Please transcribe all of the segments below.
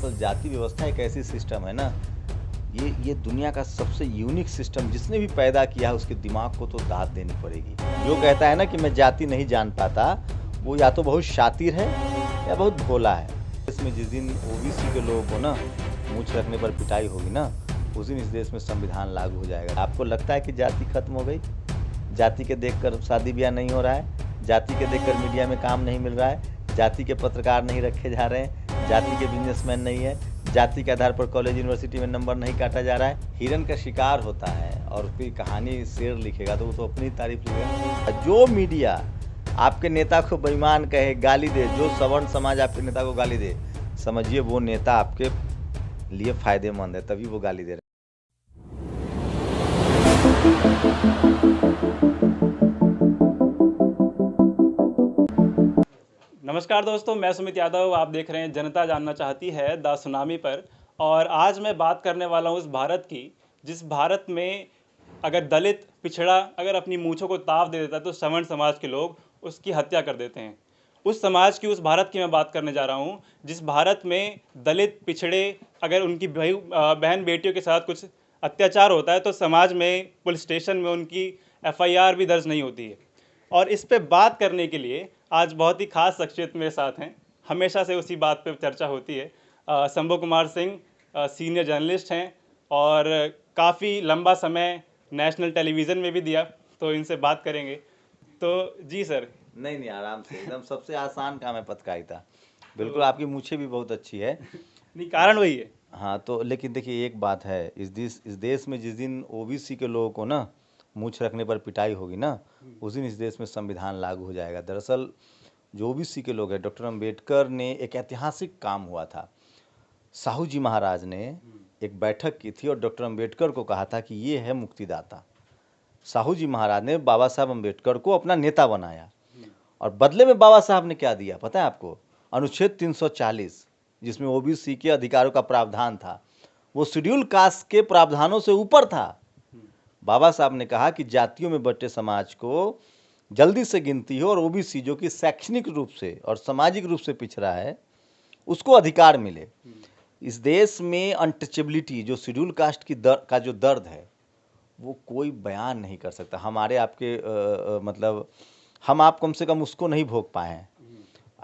दरअसल जाति व्यवस्था एक ऐसी सिस्टम है ना, ये दुनिया का सबसे यूनिक सिस्टम जिसने भी पैदा किया है उसके दिमाग को तो दाद देनी पड़ेगी। जो कहता है ना कि मैं जाति नहीं जान पाता, वो या तो बहुत शातिर है या बहुत भोला है। इसमें जिस दिन ओबीसी के लोगों को ना मूंछ रखने पर पिटाई होगी ना, उस दिन इस देश में संविधान लागू हो जाएगा। आपको लगता है कि जाति खत्म हो गई? जाति के देखकर शादी ब्याह नहीं हो रहा है, जाति के देखकर मीडिया में काम नहीं मिल रहा है, जाति के पत्रकार नहीं रखे जा रहे हैं, जाति के बिजनेसमैन नहीं है, जाति के आधार पर कॉलेज यूनिवर्सिटी में नंबर नहीं काटा जा रहा है। हिरन का शिकार होता है और फिर कहानी शेर लिखेगा तो वो तो अपनी तारीफ लिखेगा। जो मीडिया आपके नेता को बेईमान कहे, गाली दे, जो सवर्ण समाज आपके नेता को गाली दे, समझिए वो नेता आपके लिए फायदेमंद है, तभी वो गाली दे रहे हैं। नमस्कार दोस्तों, मैं सुमित यादव। आप देख रहे हैं जनता जानना चाहती है द सुनामी पर। और आज मैं बात करने वाला हूं उस भारत की जिस भारत में अगर दलित पिछड़ा अगर अपनी मूंछों को ताव दे देता है तो सवर्ण समाज के लोग उसकी हत्या कर देते हैं। उस समाज की, उस भारत की मैं बात करने जा रहा हूं जिस भारत में दलित पिछड़े अगर उनकी बहन बेटियों के साथ कुछ अत्याचार होता है तो समाज में, पुलिस स्टेशन में उनकी FIR भी दर्ज नहीं होती है। और इस पे बात करने के लिए आज बहुत ही खास शख्सियत मेरे साथ हैं। हमेशा से उसी बात पे चर्चा होती है। शंभू कुमार सिंह सीनियर जर्नलिस्ट हैं और काफ़ी लंबा समय नेशनल टेलीविज़न में भी दिया, तो इनसे बात करेंगे। तो जी सर। नहीं, आराम से, एकदम सबसे आसान काम है पत्रकारिता। बिल्कुल, आपकी मूछें भी बहुत अच्छी है। नहीं, कारण वही है। हाँ, तो लेकिन देखिए एक बात है, इस देश में जिस दिन ओबीसी के लोगों को ना मूंछ रखने पर पिटाई होगी ना, उस दिन इस देश में संविधान लागू हो जाएगा। दरअसल जो ओबीसी के लोग हैं, डॉक्टर अम्बेडकर ने एक ऐतिहासिक काम हुआ था। साहू जी महाराज ने एक बैठक की थी और डॉक्टर अम्बेडकर को कहा था कि ये है मुक्तिदाता। साहू जी महाराज ने बाबा साहब अम्बेडकर को अपना नेता बनाया और बदले में बाबा साहब ने क्या दिया पता है आपको? अनुच्छेद 340, जिसमें ओबीसी के अधिकारों का प्रावधान था, वो शेड्यूल कास्ट के प्रावधानों से ऊपर था। बाबा साहब ने कहा कि जातियों में बंटे समाज को जल्दी से गिनती हो और ओबीसी जो कि शैक्षणिक रूप से और सामाजिक रूप से पिछड़ा है उसको अधिकार मिले। इस देश में अनटचेबिलिटी, जो शेड्यूल कास्ट की का जो दर्द है, वो कोई बयान नहीं कर सकता। हमारे आपके मतलब हम आप कम से कम उसको नहीं भोग पाए हैं।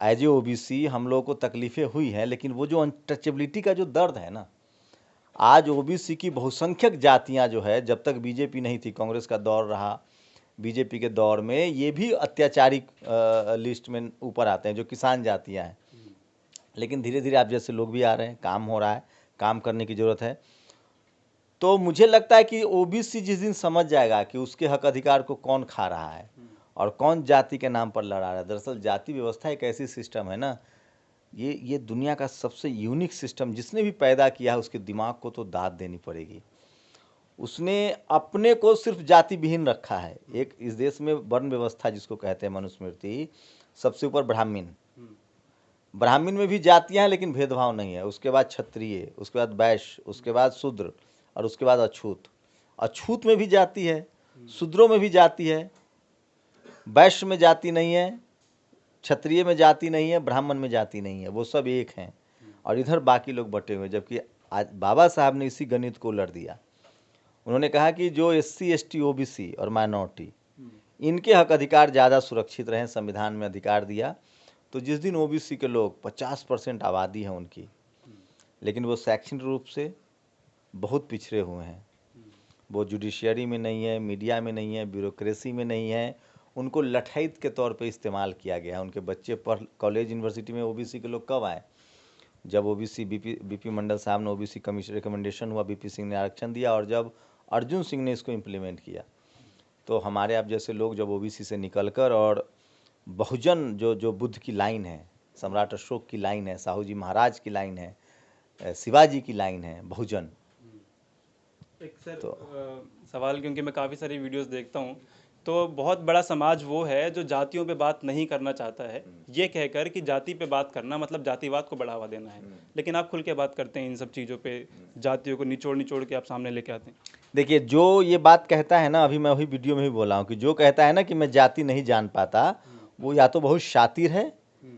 एज ए ओबीसी हम लोगों को तकलीफ़ें हुई हैं, लेकिन वो जो अनटचेबिलिटी का जो दर्द है ना, आज ओबीसी की बहुसंख्यक जातियां जो है, जब तक बीजेपी नहीं थी, कांग्रेस का दौर रहा, बीजेपी के दौर में ये भी अत्याचारी लिस्ट में ऊपर आते हैं, जो किसान जातियां हैं। लेकिन धीरे धीरे आप जैसे लोग भी आ रहे हैं, काम हो रहा है, काम करने की ज़रूरत है। तो मुझे लगता है कि ओबीसी जिस दिन समझ जाएगा कि उसके हक अधिकार को कौन खा रहा है और कौन जाति के नाम पर लड़ा रहा है। दरअसल जाति व्यवस्था एक ऐसी सिस्टम है ना, ये दुनिया का सबसे यूनिक सिस्टम जिसने भी पैदा किया है उसके दिमाग को तो दाद देनी पड़ेगी। उसने अपने को सिर्फ जाति विहीन रखा है। एक इस देश में वर्ण व्यवस्था जिसको कहते हैं मनुस्मृति, सबसे ऊपर ब्राह्मण, ब्राह्मण में भी जातियां हैं लेकिन भेदभाव नहीं है। उसके बाद क्षत्रिय, उसके बाद वैश्य, उसके बाद शूद्र और उसके बाद अछूत। अछूत में भी जाति है, शूद्रों में भी जाति है, वैश्य में जाति नहीं है, क्षत्रिय में जाति नहीं है, ब्राह्मण में जाति नहीं है, वो सब एक हैं और इधर बाकी लोग बटे हुए। जबकि आज बाबा साहब ने इसी गणित को उलट दिया। उन्होंने कहा कि जो SC ST OBC और माइनॉरिटी, इनके हक अधिकार ज़्यादा सुरक्षित रहें, संविधान में अधिकार दिया। तो जिस दिन ओबीसी के लोग 50% आबादी है उनकी, लेकिन वो शैक्षणिक रूप से बहुत पिछड़े हुए हैं, वो जुडिशियरी में नहीं है, मीडिया में नहीं है, ब्यूरोक्रेसी में नहीं है, उनको लठैत के तौर पे इस्तेमाल किया गया है। उनके बच्चे पढ़ कॉलेज यूनिवर्सिटी में ओबीसी के लोग कब आए? जब ओबीसी बीपी मंडल साहब ने ओबीसी कमीशन रिकमेंडेशन हुआ, बीपी सिंह ने आरक्षण दिया और जब अर्जुन सिंह ने इसको इम्प्लीमेंट किया, तो हमारे आप जैसे लोग जब ओबीसी से निकलकर और बहुजन जो बुद्ध की लाइन है, सम्राट अशोक की लाइन है, साहू जी महाराज की लाइन है, शिवाजी की लाइन है, बहुजन। एक सर सवाल, क्योंकि मैं काफ़ी सारी वीडियोस देखता हूँ, तो बहुत बड़ा समाज वो है जो जातियों पे बात नहीं करना चाहता है, ये कहकर कि जाति पे बात करना मतलब जातिवाद को बढ़ावा देना है। लेकिन आप खुल के बात करते हैं इन सब चीज़ों पे, जातियों को निचोड़ निचोड़ के आप सामने लेके आते हैं। देखिए, जो ये बात कहता है ना, अभी मैं वही वीडियो में भी बोला हूँ कि जो कहता है ना कि मैं जाति नहीं जान पाता, वो या तो बहुत शातिर है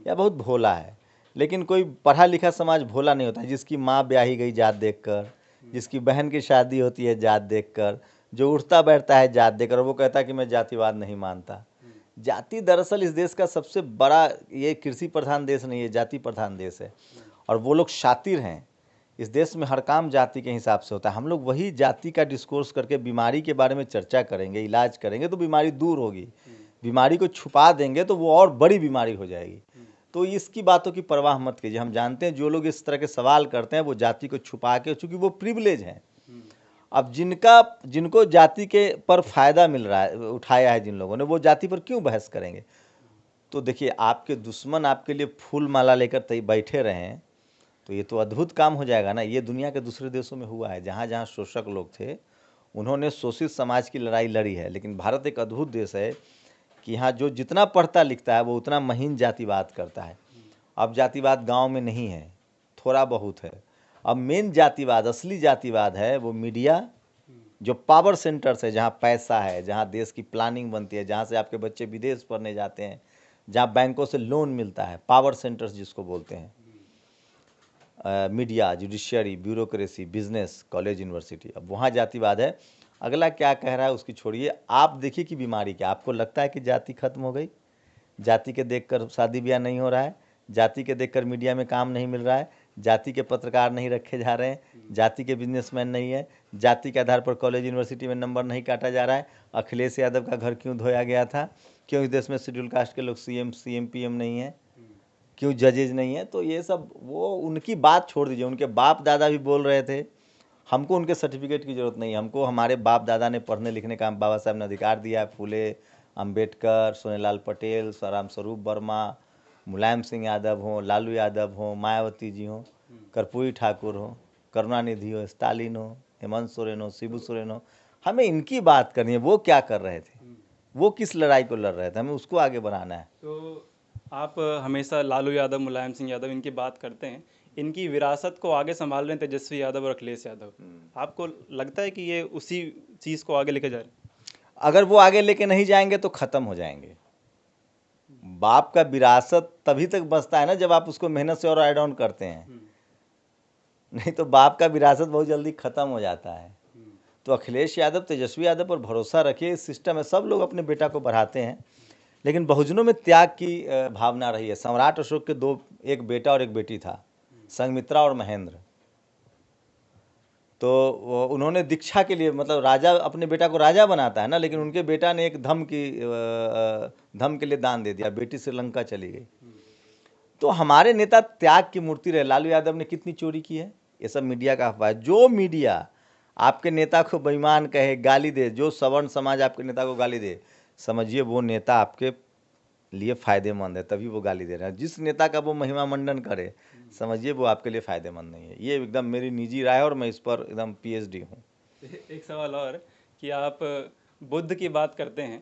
या बहुत भोला है। लेकिन कोई पढ़ा लिखा समाज भोला नहीं होता, जिसकी माँ ब्याही गई जात देखकर, जिसकी बहन की शादी होती है जात देखकर, जो उठता बैठता है जात देखकर, वो कहता है कि मैं जातिवाद नहीं मानता। जाति दरअसल इस देश का सबसे बड़ा, ये कृषि प्रधान देश नहीं है, जाति प्रधान देश है। और वो लोग शातिर हैं, इस देश में हर काम जाति के हिसाब से होता है। हम लोग वही जाति का डिस्कोर्स करके बीमारी के बारे में चर्चा करेंगे, इलाज करेंगे तो बीमारी दूर होगी। बीमारी को छुपा देंगे तो वो और बड़ी बीमारी हो जाएगी। तो इसकी बातों की परवाह मत कीजिए। हम जानते हैं जो लोग इस तरह के सवाल करते हैं वो जाति को छुपा के, चूंकि वो प्रिविलेज हैं। अब जिनको जाति के पर फायदा मिल रहा है, उठाया है जिन लोगों ने, वो जाति पर क्यों बहस करेंगे। तो देखिए, आपके दुश्मन आपके लिए फूल माला लेकर बैठे रहे हैं तो ये तो अद्भुत काम हो जाएगा ना। ये दुनिया के दूसरे देशों में हुआ है, जहाँ जहाँ शोषक लोग थे उन्होंने शोषित समाज की लड़ाई लड़ी है। लेकिन भारत एक अद्भुत देश है कि यहाँ जो जितना पढ़ता लिखता है वो उतना महीन जातिवाद करता है। अब जातिवाद गांव में नहीं है, थोड़ा बहुत है। अब मेन जातिवाद, असली जातिवाद है वो मीडिया, जो पावर सेंटर्स है, जहाँ पैसा है, जहाँ देश की प्लानिंग बनती है, जहाँ से आपके बच्चे विदेश पढ़ने जाते हैं, जहाँ बैंकों से लोन मिलता है, पावर सेंटर्स जिसको बोलते हैं। Media, judiciary, bureaucracy, business, college, university, अब वहाँ जातिवाद है। अगला क्या कह रहा है उसकी छोड़िए, आप देखिए कि बीमारी क्या। आपको लगता है कि जाति खत्म हो गई? जाति के देखकर शादी ब्याह नहीं हो रहा है, जाति के देखकर मीडिया में काम नहीं मिल रहा है, जाति के पत्रकार नहीं रखे जा रहे हैं, जाति के बिजनेसमैन नहीं है, जाति के आधार पर कॉलेज यूनिवर्सिटी में नंबर नहीं काटा जा रहा है। अखिलेश यादव का घर क्यों धोया गया था? क्यों इस देश में शेड्यूल कास्ट के लोग सीएम पीएम नहीं है? क्यों जजेज नहीं है? तो ये सब, वो उनकी बात छोड़ दीजिए। उनके बाप दादा भी बोल रहे थे, हमको उनके सर्टिफिकेट की ज़रूरत नहीं है, हमको हमारे बाप दादा ने पढ़ने लिखने का बाबा साहब ने अधिकार दिया है। फूले, अंबेडकर, सोनेलाल पटेल, राम स्वरूप वर्मा, मुलायम सिंह यादव हों, लालू यादव हों, मायावती जी हों, कर्पूरी ठाकुर हों, करुणानिधि हो, स्टालिन हो, हेमंत सोरेन हो, शिबू सोरेन हो, हमें इनकी बात करनी है। वो क्या कर रहे थे, वो किस लड़ाई को लड़ रहे थे, हमें उसको आगे बढ़ाना है। तो आप हमेशा लालू यादव, मुलायम सिंह यादव इनकी बात करते हैं, इनकी विरासत को आगे संभाल रहे हैं तेजस्वी यादव और अखिलेश यादव। आपको लगता है कि ये उसी चीज़ को आगे लेके जा रहे हैं? अगर वो आगे लेके नहीं जाएंगे तो ख़त्म हो जाएंगे। बाप का विरासत तभी तक बचता है ना जब आप उसको मेहनत से और ऐड ऑन करते हैं, नहीं तो बाप का विरासत बहुत जल्दी ख़त्म हो जाता है। तो अखिलेश यादव, तेजस्वी यादव पर भरोसा रखिए। इस सिस्टम में सब लोग अपने बेटा को बढ़ाते हैं, लेकिन बहुजनों में त्याग की भावना रही है। सम्राट अशोक के एक बेटा और एक बेटी था, संघमित्रा और महेंद्र। तो उन्होंने दीक्षा के लिए, मतलब राजा अपने बेटा को राजा बनाता है ना, लेकिन उनके बेटा ने एक धम के लिए दान दे दिया, बेटी श्रीलंका चली गई। तो हमारे नेता त्याग की मूर्ति रहे। लालू यादव ने कितनी चोरी की है, ये सब मीडिया का अफवाह है। जो मीडिया आपके नेता को बेईमान कहे, गाली दे, जो सवर्ण समाज आपके नेता को गाली दे, समझिए वो नेता आपके लिए फ़ायदेमंद है, तभी वो गाली दे रहे हैं। जिस नेता का वो महिमा मंडन करे, समझिए वो आपके लिए फ़ायदेमंद नहीं है। ये एकदम मेरी निजी राय है और मैं इस पर एकदम पीएचडी हूँ। एक सवाल और कि आप बुद्ध की बात करते हैं,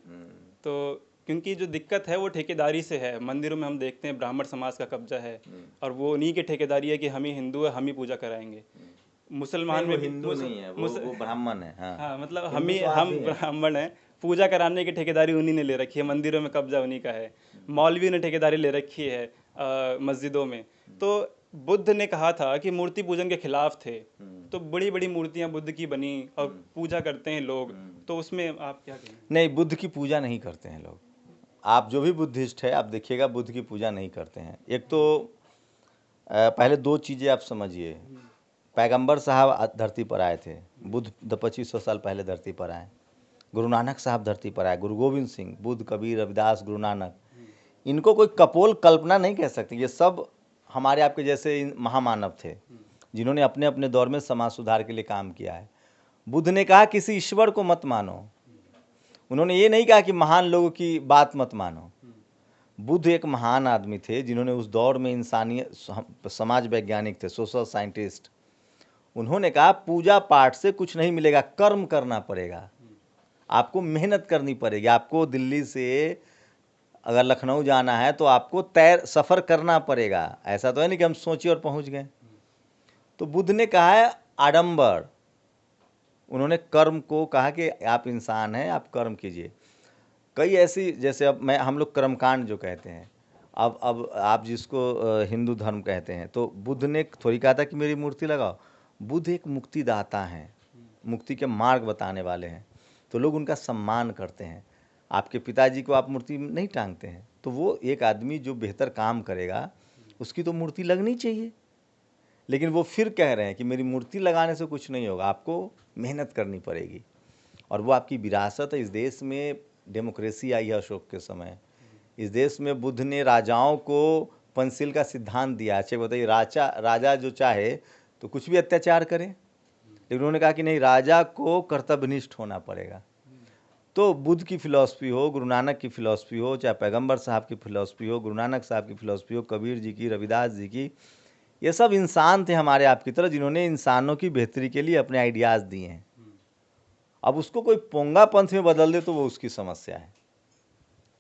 तो क्योंकि जो दिक्कत है वो ठेकेदारी से है। मंदिरों में हम देखते हैं ब्राह्मण समाज का कब्जा है और वो उन्हीं की ठेकेदारी है कि हम ही हिंदू है, हम ही पूजा कराएंगे। मुसलमान में हिंदू नहीं है, वो ब्राह्मण है। हाँ, मतलब हम ब्राह्मण हैं, पूजा कराने की ठेकेदारी उन्हीं ने ले रखी है, मंदिरों में कब्जा उन्हीं का है। मौलवी ने ठेकेदारी ले रखी है मस्जिदों में। तो बुद्ध ने कहा था कि मूर्ति पूजन के खिलाफ थे, तो बड़ी बड़ी मूर्तियां बुद्ध की बनी और पूजा करते हैं लोग, तो उसमें आप क्या कहेंगे? नहीं, बुद्ध की पूजा नहीं करते हैं लोग। आप जो भी बुद्धिस्ट है आप देखिएगा, बुद्ध की पूजा नहीं करते हैं। एक तो पहले दो चीज़ें आप समझिए। पैगंबर साहब धरती पर आए थे, बुद्ध 2500 साल पहले धरती पर आए। गुरु नानक साहब धरती पर आए, गुरु गोविंद सिंह, बुद्ध, कबीर, रविदास, गुरु नानक। इनको कोई कपोल कल्पना नहीं कह सकते। ये सब हमारे आपके जैसे महामानव थे जिन्होंने अपने अपने दौर में समाज सुधार के लिए काम किया है। बुद्ध ने कहा किसी ईश्वर को मत मानो, उन्होंने ये नहीं कहा कि महान लोगों की बात मत मानो। बुद्ध एक महान आदमी थे जिन्होंने उस दौर में इंसानियत, समाज वैज्ञानिक थे, सोशल साइंटिस्ट। उन्होंने कहा पूजा पाठ से कुछ नहीं मिलेगा, कर्म करना पड़ेगा, आपको मेहनत करनी पड़ेगी। आपको दिल्ली से अगर लखनऊ जाना है तो आपको सफ़र करना पड़ेगा। ऐसा तो है नहीं कि हम सोचे और पहुंच गए। तो बुद्ध ने कहा है आडंबर, उन्होंने कर्म को कहा कि आप इंसान हैं, आप कर्म कीजिए। कई ऐसी, जैसे अब हम लोग कर्मकांड जो कहते हैं, अब आप जिसको हिंदू धर्म कहते हैं, तो बुद्ध ने थोड़ी कहा था कि मेरी मूर्ति लगाओ। बुद्ध एक मुक्तिदाता हैं, मुक्ति के मार्ग बताने वाले हैं, तो लोग उनका सम्मान करते हैं। आपके पिताजी को आप मूर्ति नहीं टांगते हैं, तो वो एक आदमी जो बेहतर काम करेगा उसकी तो मूर्ति लगनी चाहिए। लेकिन वो फिर कह रहे हैं कि मेरी मूर्ति लगाने से कुछ नहीं होगा, आपको मेहनत करनी पड़ेगी, और वो आपकी विरासत है। इस देश में डेमोक्रेसी आई है अशोक के समय। इस देश में बुद्ध ने राजाओं को पंचशील का सिद्धांत दिया। अच्छा बताइए, राजा जो चाहे तो कुछ भी अत्याचार करे, लेकिन उन्होंने कहा कि नहीं, राजा को कर्तव्यनिष्ठ होना पड़ेगा। तो बुद्ध की फ़िलॉसफी हो, गुरु नानक की फ़िलॉसफी हो, चाहे पैगंबर साहब की फ़िलॉसफी हो, गुरु नानक साहब की फ़िलॉसफी हो, कबीर जी की, रविदास जी की, ये सब इंसान थे हमारे आपकी तरह, जिन्होंने इंसानों की बेहतरी के लिए अपने आइडियाज़ दिए हैं। अब उसको कोई पोंगा पंथ में बदल दे तो वो उसकी समस्या है।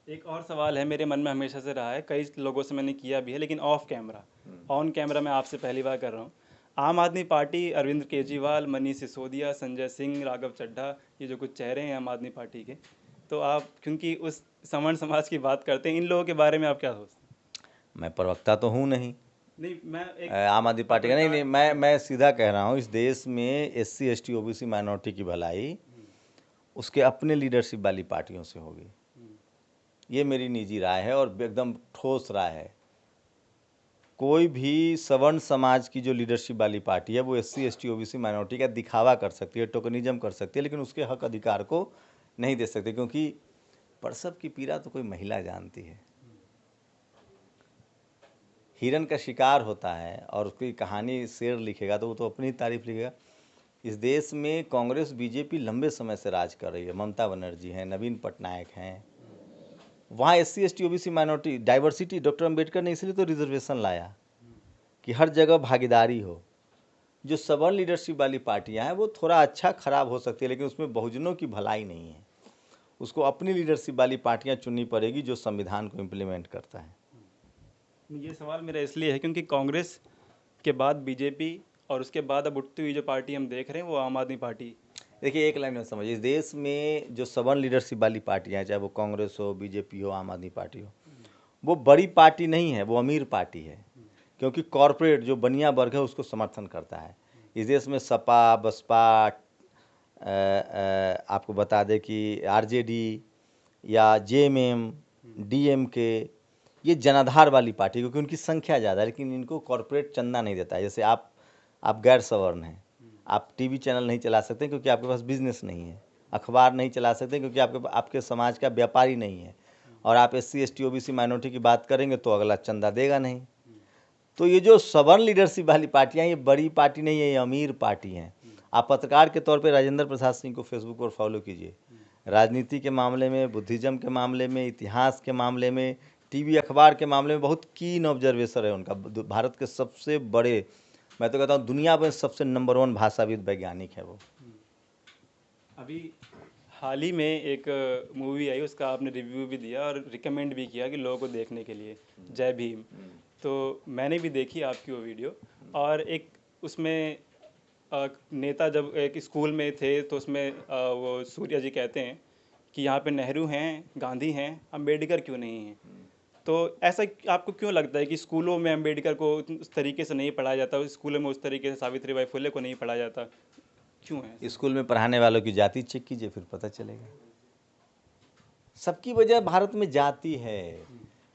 एक और सवाल है मेरे मन में हमेशा से रहा है, कई लोगों से मैंने किया भी है, लेकिन ऑफ कैमरा, ऑन कैमरा मैं आपसे पहली बार कर रहा हूँ। आम आदमी पार्टी, अरविंद केजरीवाल, मनीष सिसोदिया, संजय सिंह, राघव चड्ढा, ये जो कुछ चेहरे हैं आम आदमी पार्टी के, तो आप क्योंकि उस सवर्ण समाज की बात करते हैं, इन लोगों के बारे में आप क्या सोचते हैं? मैं प्रवक्ता तो हूँ नहीं नहीं, मैं एक आम आदमी पार्टी का। नहीं, मैं सीधा कह रहा हूँ, इस देश में SC ST OBC माइनॉरिटी की भलाई उसके अपने लीडरशिप वाली पार्टियों से होगी। ये मेरी निजी राय है और एकदम ठोस राय है। कोई भी सवर्ण समाज की जो लीडरशिप वाली पार्टी है वो SC ST OBC माइनॉरिटी का दिखावा कर सकती है, टोकनिज्म कर सकती है, लेकिन उसके हक अधिकार को नहीं दे सकते, क्योंकि प्रसव की पीड़ा तो कोई महिला जानती है। हिरन का शिकार होता है और उसकी कहानी शेर लिखेगा तो वो तो अपनी तारीफ लिखेगा। इस देश में कांग्रेस बीजेपी लंबे समय से राज कर रही है। ममता बनर्जी हैं, नवीन पटनायक हैं, वहाँ SC ST OBC minority diversity, doctor Ambedkar ने इसलिए तो रिजर्वेशन लाया कि हर जगह भागीदारी हो। जो सवर्ण लीडरशिप वाली पार्टियां हैं वो थोड़ा अच्छा खराब हो सकती है, लेकिन उसमें बहुजनों की भलाई नहीं है। उसको अपनी लीडरशिप वाली पार्टियां चुननी पड़ेगी जो संविधान को इम्प्लीमेंट करता है। ये सवाल मेरा इसलिए है क्योंकि कांग्रेस के बाद बीजेपी और उसके बाद अब उठती हुई जो पार्टी हम देख रहे हैं वो आम आदमी पार्टी। देखिए, एक लाइन में समझिए, इस देश में जो सवर्ण लीडरशिप वाली पार्टियां हैं, चाहे वो कांग्रेस हो, बीजेपी हो, आम आदमी पार्टी हो, वो बड़ी पार्टी नहीं है, वो अमीर पार्टी है, क्योंकि कॉरपोरेट जो बनिया वर्ग है उसको समर्थन करता है। इस देश में सपा, बसपा, आपको बता दें कि RJD या JMM, DMK, ये जनाधार वाली पार्टी, क्योंकि उनकी संख्या ज़्यादा है, लेकिन इनको कॉरपोरेट चंदा नहीं देता है। जैसे आप गैर सवर्ण हैं, आप TV चैनल नहीं चला सकते क्योंकि आपके पास बिजनेस नहीं है, अखबार नहीं चला सकते क्योंकि आपके समाज का व्यापारी नहीं है, और आप SC ST OBC माइनॉरिटी की बात करेंगे तो अगला चंदा देगा नहीं। तो ये जो सवर्ण लीडरशिप वाली पार्टियां, ये बड़ी पार्टी नहीं है, ये अमीर पार्टी हैं। आप पत्रकार के तौर पे राजेंद्र प्रसाद सिंह को फेसबुक पर फॉलो कीजिए। राजनीति के मामले में, बुद्धिज्म के मामले में, इतिहास के मामले में, TV अखबार के मामले में बहुत कीन ऑब्जर्वेशन है उनका। भारत के सबसे बड़े, मैं तो कहता हूँ दुनिया में सबसे नंबर 1 भाषाविद वैज्ञानिक है वो। अभी हाल ही में एक मूवी आई, उसका आपने रिव्यू भी दिया और रिकमेंड भी किया कि लोगों को देखने के लिए, जय भीम। तो मैंने भी देखी आपकी वो वीडियो, और एक उसमें नेता जब एक स्कूल में थे तो उसमें वो सूर्या जी कहते हैं कि यहाँ पे नेहरू हैं, गांधी हैं, अम्बेडकर क्यों नहीं हैं। तो ऐसा आपको क्यों लगता है कि स्कूलों में अम्बेडकर को उस तरीके से नहीं पढ़ाया जाता, स्कूलों में उस तरीके से सावित्रीबाई फुले को नहीं पढ़ाया जाता, क्यों है? स्कूल में पढ़ाने वालों की जाति चेक कीजिए, फिर पता चलेगा। सबकी वजह भारत में जाति है।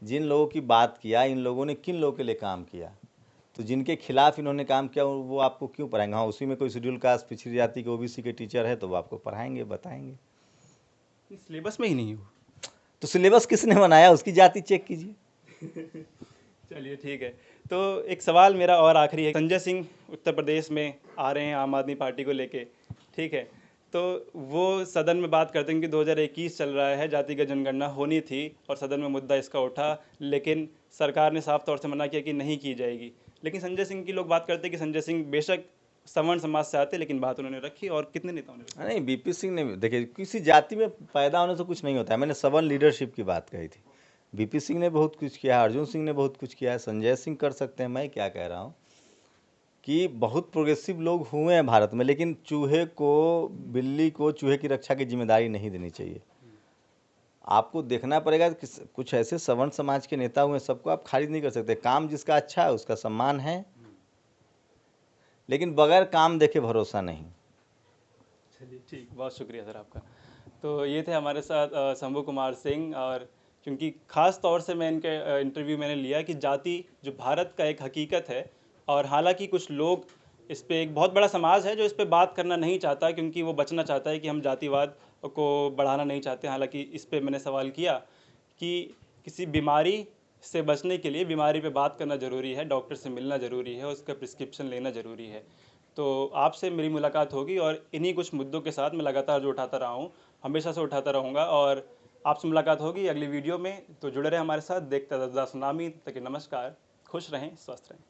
जिन लोगों की बात किया, इन लोगों ने किन लोगों के लिए काम किया, तो जिनके खिलाफ इन्होंने काम किया वो आपको क्यों पढ़ाएंगे। हाँ, उसी में कोई शेड्यूल कास्ट, पिछड़ी जाति के OBC के टीचर है तो वो आपको पढ़ाएंगे, बताएंगे। सिलेबस में ही नहीं हो तो सिलेबस किसने बनाया, उसकी जाति चेक कीजिए। चलिए ठीक है। तो एक सवाल मेरा और आखिरी है, संजय सिंह उत्तर प्रदेश में आ रहे हैं आम आदमी पार्टी को लेके, ठीक है, तो वो सदन में बात करते हैं कि 2021 चल रहा है, जातिगत जनगणना होनी थी और सदन में मुद्दा इसका उठा, लेकिन सरकार ने साफ तौर से मना किया कि नहीं की जाएगी। लेकिन संजय सिंह की लोग बात करते हैं कि संजय सिंह बेशक सवर्ण समाज से आते, लेकिन बात उन्होंने रखी, और कितने नेताओं ने रखी। नहीं, BP सिंह ने, देखिए, किसी जाति में पैदा होने से कुछ नहीं होता है। मैंने सवर्ण लीडरशिप की बात कही थी। BP सिंह ने बहुत कुछ किया, अर्जुन सिंह ने बहुत कुछ किया है, संजय सिंह कर सकते हैं। मैं क्या कह रहा हूँ कि बहुत प्रोग्रेसिव लोग हुए हैं भारत में, लेकिन चूहे को, बिल्ली को चूहे की रक्षा की जिम्मेदारी नहीं देनी चाहिए। आपको देखना पड़ेगा कि कुछ ऐसे सवर्ण समाज के नेता हुए, सबको आप खारिज नहीं कर सकते। काम जिसका अच्छा है उसका सम्मान है, लेकिन बगैर काम देखे भरोसा नहीं। चलिए ठीक, बहुत शुक्रिया सर आपका। तो ये थे हमारे साथ शंभू कुमार सिंह। और क्योंकि ख़ास तौर से मैं इनके इंटरव्यू मैंने लिया कि जाति जो भारत का एक हकीकत है, और हालांकि कुछ लोग इस पे, एक बहुत बड़ा समाज है जो इस पे बात करना नहीं चाहता, क्योंकि वो बचना चाहता है कि हम जातिवाद को बढ़ाना नहीं चाहते। हालांकि इस पे मैंने सवाल किया कि किसी बीमारी से बचने के लिए बीमारी पे बात करना ज़रूरी है, डॉक्टर से मिलना ज़रूरी है, उसका प्रिस्क्रिप्शन लेना ज़रूरी है। तो आपसे मेरी मुलाकात होगी और इन्हीं कुछ मुद्दों के साथ मैं लगातार जो उठाता रहा हूँ, हमेशा से उठाता रहूँगा। और आपसे मुलाकात होगी अगली वीडियो में, तो जुड़े रहें हमारे साथ, देखते रहिए द सुनामी। तक नमस्कार, खुश रहें, स्वस्थ रहें।